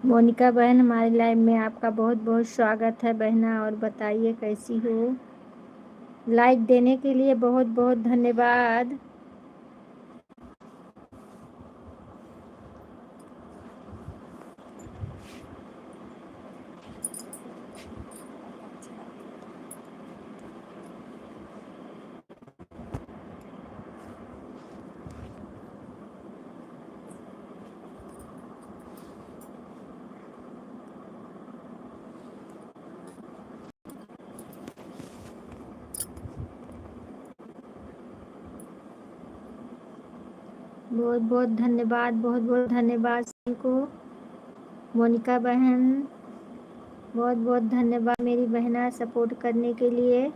मोनिका बहन, हमारे लाइव में आपका बहुत बहुत स्वागत है बहना। और बताइए कैसी हो। लाइक देने के लिए बहुत बहुत धन्यवाद। बहुत बहुत धन्यवाद, बहुत बहुत धन्यवाद सभी को। मोनिका बहन, बहुत बहुत धन्यवाद मेरी बहना सपोर्ट करने के लिए।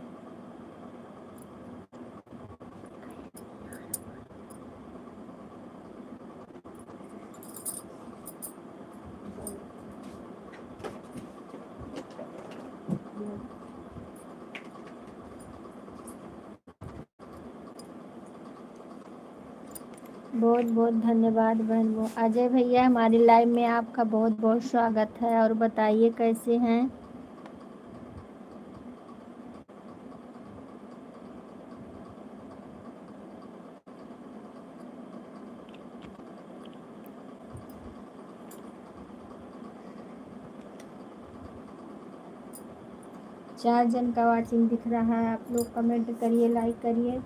बहुत बहुत धन्यवाद बहन। वो अजय भैया, हमारी लाइव में आपका बहुत बहुत स्वागत है। और बताइए कैसे हैं। चार जन का वाचिंग दिख रहा है। आप लोग कमेंट करिए, लाइक करिए।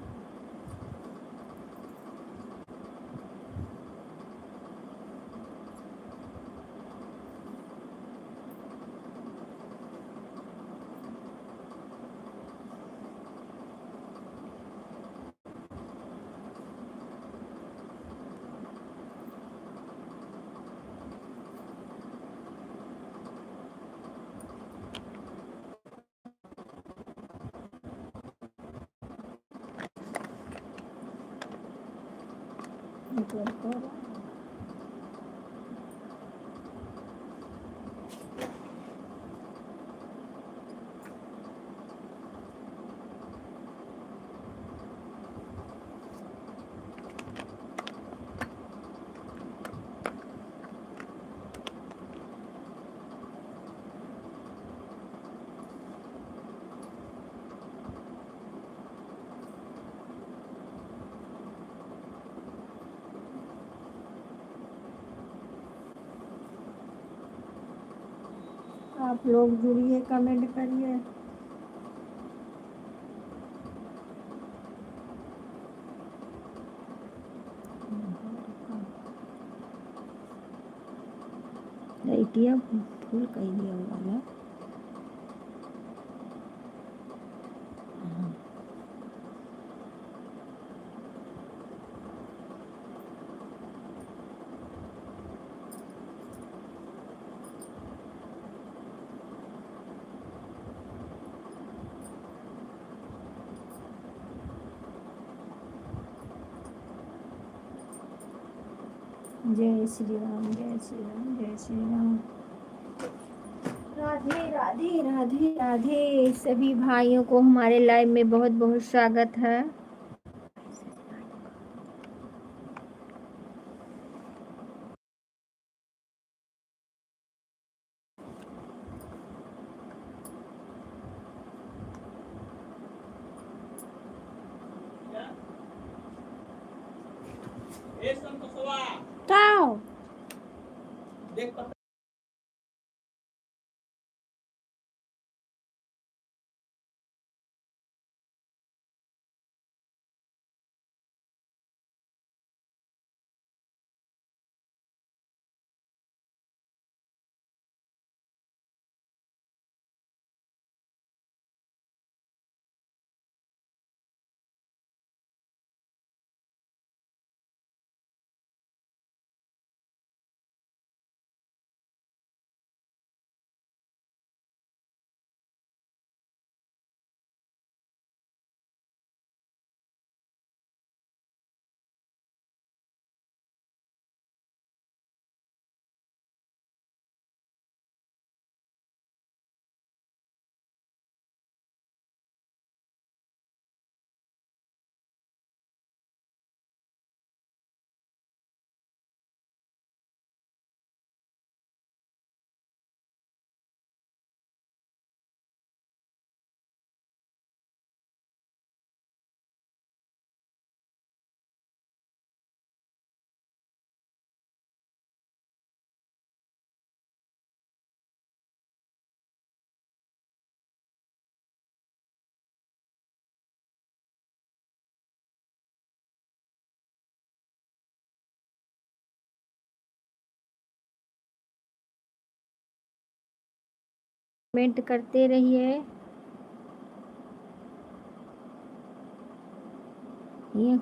आप लोग जुड़िए, कमेंट करिए। लाइटिया फुल कर दिया वाला। जय श्री राम, जय श्री राम, जय श्री राम। राधे राधे राधे राधे। सभी भाइयों को हमारे लाइव में बहुत बहुत स्वागत है। देख कमेंट करते रहिए। ये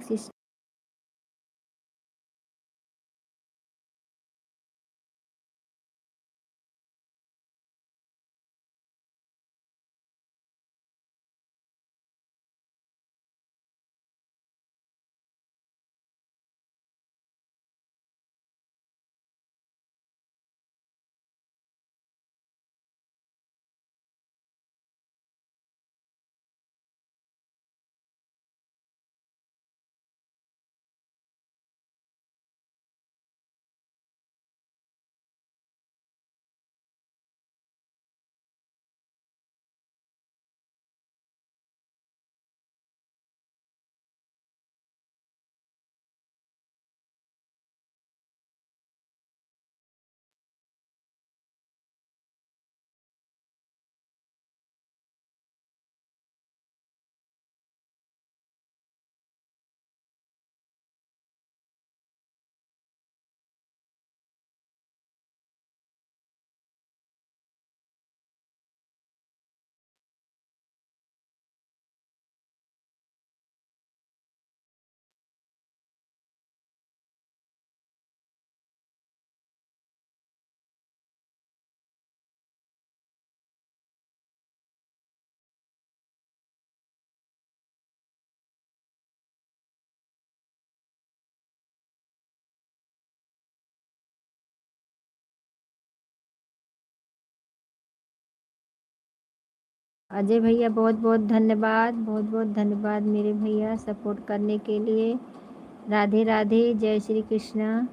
अजय भैया बहुत बहुत धन्यवाद, बहुत बहुत धन्यवाद मेरे भैया सपोर्ट करने के लिए। राधे राधे, जय श्री कृष्णा।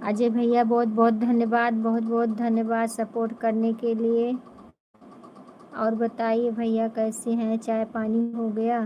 अजय भैया बहुत बहुत धन्यवाद, बहुत बहुत धन्यवाद सपोर्ट करने के लिए। और बताइए भैया कैसे हैं, चाय पानी हो गया?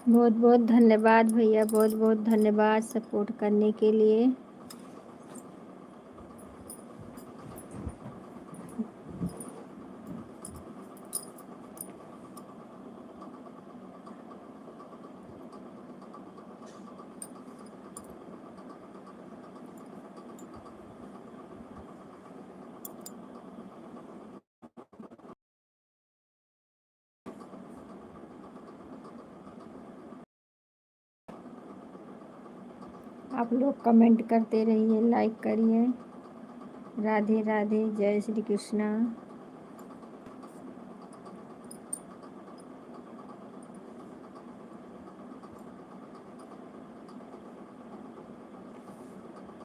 बहुत बहुत धन्यवाद भैया, बहुत बहुत धन्यवाद सपोर्ट करने के लिए। आप लोग कमेंट करते रहिए, लाइक करिए। राधे राधे, जय श्री कृष्णा।